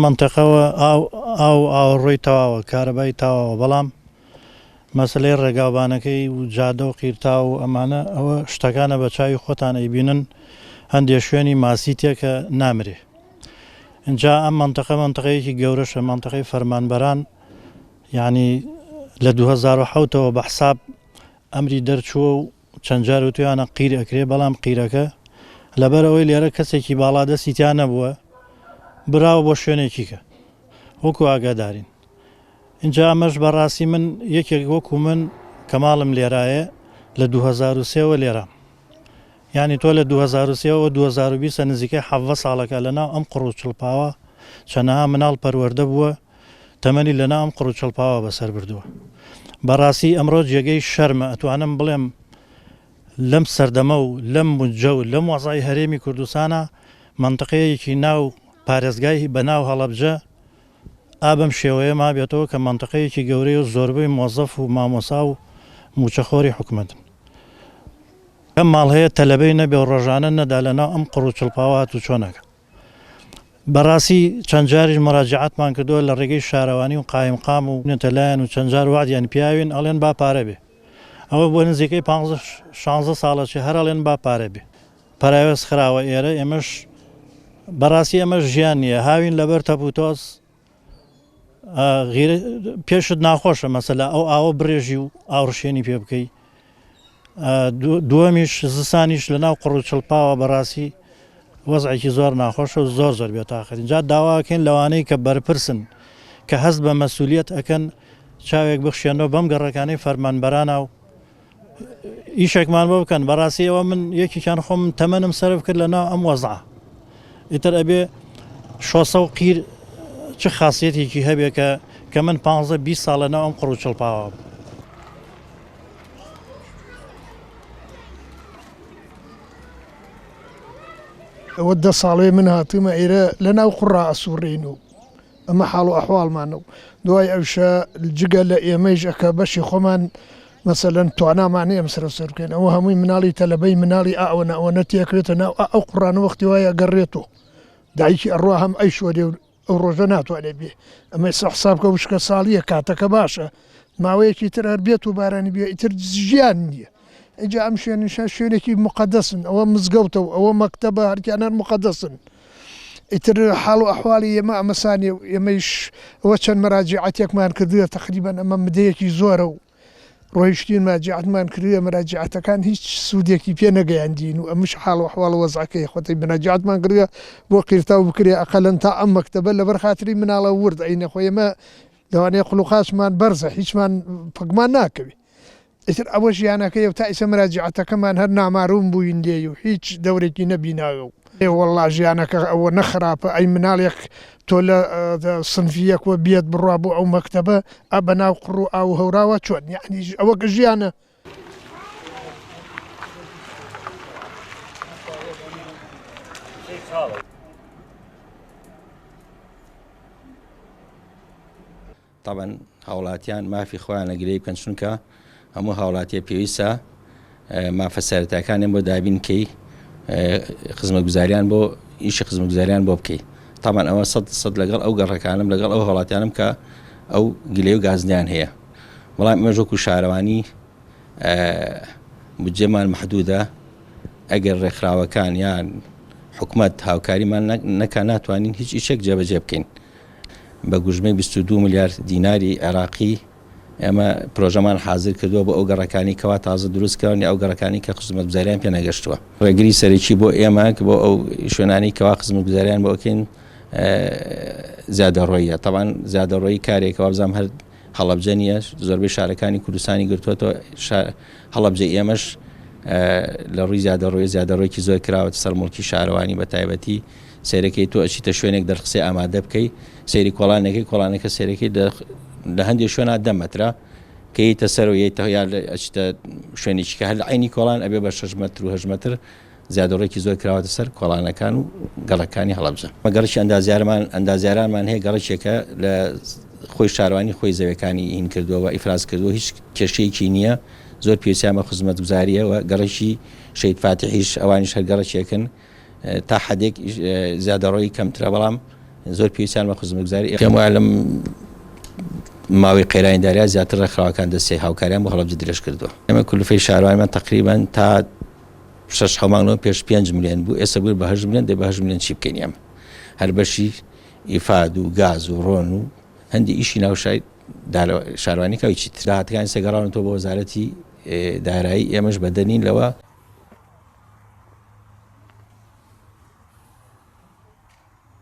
منطقەوە ئاو ڕووی تەواوە کارەبای تاواوە بەڵام مەسلەی ڕێگاوبانەکەی و جادە و قیرتا و ئەمانە ئەوە شتەکانە بە چاوی خۆتان ئەیبینن هەندێک شوێنی ماسی تێکە نامرێ اینجا ئەم منطقەیەکی گەورەشە منطقەی فەرمانبەران یعنی لە 2007ەوە بە حساب ئەمری دەرچووە و چەند جار وتویانە قیر ئەکرێ بەڵام قیرەکە لەبەر ئەوەی لێرە کەسێکی باڵادەستی تیان نەبووە براوە بۆ شوێنێکی کە وەکو ئاگادارین اینجا ئەمەش بەڕاستی من یەکێک وەکو من کەماڵم لێرایە لە 2003ەوە لێرە یعنی تۆ لە 2003ەوە 2020 نزیکەی 7 ساڵەکە لەناو ئەم قڕ و چڵپاوە چەنەها مناڵ پەروەردە بووە تەمەنی لەناو ئەم قڕ و چڵپاوە بەسەر بردووە بەڕاستی ئەمڕۆ جێگەی شەرمە ئەتوانم بڵێم لەم سەردەمە و لەم مجە و لەم وەزای هەرێمی کوردستانە منطقەیەکی ناو پارێزگای بەناو هەڵەبجە ئابم شێوەیە ما بێتەوە کە منطقەیەکی گەورەی و زۆربەی مۆزەف و مامۆسا و موچەخۆری حکومەتن ئەم ماڵ هەیە تەلەبەی نەبێ و ڕۆژانە نەدا لەناو ئەم قڕ و چڵپاوە هات و چۆنەکە بەڕاستی چەند جاریش مراجعاتمان کردووە لە ڕێگەی شارەوانی و قایمقام و نێتەلایەن و چەند جار وعدیان پیاوین ئەڵێن با پارە بێ ئەوە بۆ نزیکەی 15 ساڵەکی هەر ئەڵێن با پارە بێ پەراوێز خراوە ئێرە ئێمەش بەڕاستی ئەمەش ژیان نییە هاوین لەبەر تەپوتۆس پێشت ناخۆشە مەسەلا ئەو ئاوە برێژی و ئاوڕشێنی پێ بکەی دووەمیش زستانیش لەناو قڕ و چڵپاوە بەڕاستی وەزعێکی زۆر ناخۆشە و زۆر بێتاخەت اینجا داواکەین لەوانەی کە بەرپرسن کە هەست بە مەسئولیەت ئەکەن چاوێک بخشێنەوە بەم گەڕەکانەی فەرمانبەرانە و ئیشێکمان بۆ بکەن بەڕاستی ئەوە من یەکێکیان خۆم تەمەنم سەرف کرد لەناو ئەم وەزعە ئیتر ئەبێ شۆسە و قیر چ خاصیەتێکی هەبێ کە من 15-20 ساڵ لەناو ئەم قڕ و چڵپاوە ئەوە 10 ساڵێ من هاتومە ئێرە لەناو قوڕا ئەسوڕین و ئەمە حاڵ و ئەحواڵمانە و دوای ئەوشە جگە لە ئێمەش ئەکە بەشی خۆمان مەسەلەن توانامانەیە ئەم سەر بکەین ئەوە هەمووی مناڵی تەلەبەی مناڵی ئەوەنە ئەوەنە تێکرێتە ناو ئەو قوڕانە وەختی وایە گەڕێتەوە دایکی ئەڕوا هەم ئەی شوەدێ و ئەو ڕۆژە ناتوانێت بێ ئەمە حساب کە وشکە ساڵیە کاتەکە باشە ماوەیەکی تر هەر بێت و بارانی بێ ئیتر ژیان نییە اینجا ئەم شوێنێکی مقدسن ئەوە مزگەوتە و ئەوە مەکتەبە هەرکیانەر مقدسن ئیتر حاڵ و ئەحواڵی ئێمە ئەمەسانێ و ئێمەش ئەوە چەند مەراجعاتێکمان کردووە تقریبان ئەمە مدەیەکی زۆرە و ڕۆیشتین مراجعاتمان کردووە مراجعاتەکان هیچ سوودێکی پێ نەگەیاندین و ئەمش حاڵ و ئەحواڵ وەزعەکەی خۆتی مراجعاتمان کردووە بۆ قیرتا و بکرێ ئەقەلەن تا ئەم مەکتەبە لەبەر خاتری مناڵە ورد ئەینە خۆ ئێمە لەوانەیە قوڵوقاشمان بەرزە هیچمان پگمان ناکەوی ئیتر ئەوە ژیانەکەی و تا ئیسە مراجعاتەکەمان هەر ناماروم بووین لێ و هیچ دەورێکی نەبیناوە و وەڵا ژیانەکە ئەوە نەخراپە ئەی مناڵێک تۆ لە سنفیەکوە بێت بڕوا بۆ ئەو مەکتەبە ئە بەناو قڕ و ئاو هەوراوە چۆن یعنی ئەوە ژیانە طبعا هاوڵاتیان مافی خۆیان لەگرەی بکەن چونکە هەموو هاوڵاتیە پێویستە مافە سەرەتاکانیان بۆ دابینکەی خزمەتگوزاریان بۆ ئیشی خزمەتگوزاریان بۆ بکەیت طبعا ئەوە 100% لەگەڵ ئەو گەڕەکانم لەگەڵ ئەو هاوڵاتیانم کە ئەو گلێ و گازنیان هەیە بەڵام ئێمە ژۆک و شارەوانی بودجێمان محدودە ئەگەر ڕێکخراوەکان یان حکومەت هاوکاریمان نەکە ناتوانین هیچ ئیشێک جێبەجێ بکەین بە گوژمەی 22 میلیارد دیناری عێراقی ئێمە پرۆژەمان حازر کردووە بۆ ئەو گەڕەکانی کەوا تازە دروستکردنی ئەو گەڕەکانی کە خزمەتگوزاریان پێ نەگەشتووە ڕێگری سەرەکی بۆ ئێمە بۆ ئەو شوێنانی کەوا خزمەتگوزاریان بۆ ئەکەین زیادەڕۆیە طبعا زیادەڕۆیی کارێکەوە بزانام هەر هەڵەبجە نیە زۆربەی شارەکانی کوردستانی گرتووەتەوە هەڵەبجە ئێمەش لە ڕووی زیادەڕۆیەکی زۆر کراوەتە سەر موڵکی شارەوانی بە تایبەتی سیرەکەی تۆ ئەچیتە شوێنێک دەرخسێ ئامادە بکەی سەیری کۆڵانەکە سیرەکەی لە هەندێک شوێنە 10 مەترە کە یتە سەر و یتە ئەچیتە شوێنێکی کە هەر لە عینی کۆڵان ئەبێ بە 6 مەتر و 8 مەتر زیادەڕێکی زۆر کراوەتە سەر کۆڵانەکان و گەڵەکانی هەڵەبجە مەگەڕشی ئەندازیارمان هەیە گەڕێکێکە لە خۆی شارەوانی خۆی زەویەکانی هین کردووە ئیفراز کردووە هیچ کێشەیەکی نییە زۆر پێویستیامە خزمەتگوزاریەوە گەڕێکی شەید فاتحیش ئەوانیش هەر گەڕێکێکن تا حدێک زیادەڕۆیی کەمترە بەڵام زۆر پێویستیان بە خزمەتگوزاری پێم وایە لەم ماوەی قەیرانداریە زیاتر ڕێکخراوەکان دەستی هاوکاریان بۆ هەڵەبجە درێژ کردووە. ئێمە کولفەی شارەوایمان تقریبان تا 6 هەمانەوە پێش 5 ملیۆن بوو، ئێستا بووی بە 8 ملیۆن، دەی بە 8 ملیۆن چی بکەین ئێمە؟ هەر بەشی ئیفاد و گاز و ڕۆن و هەندی ئیشی ناوشای شارەوانی کەوی چیت داهاتەکانی سەگەڕاونەوە بۆ وەزارەتی دارایی، ئێمەش بەدەنین لەوە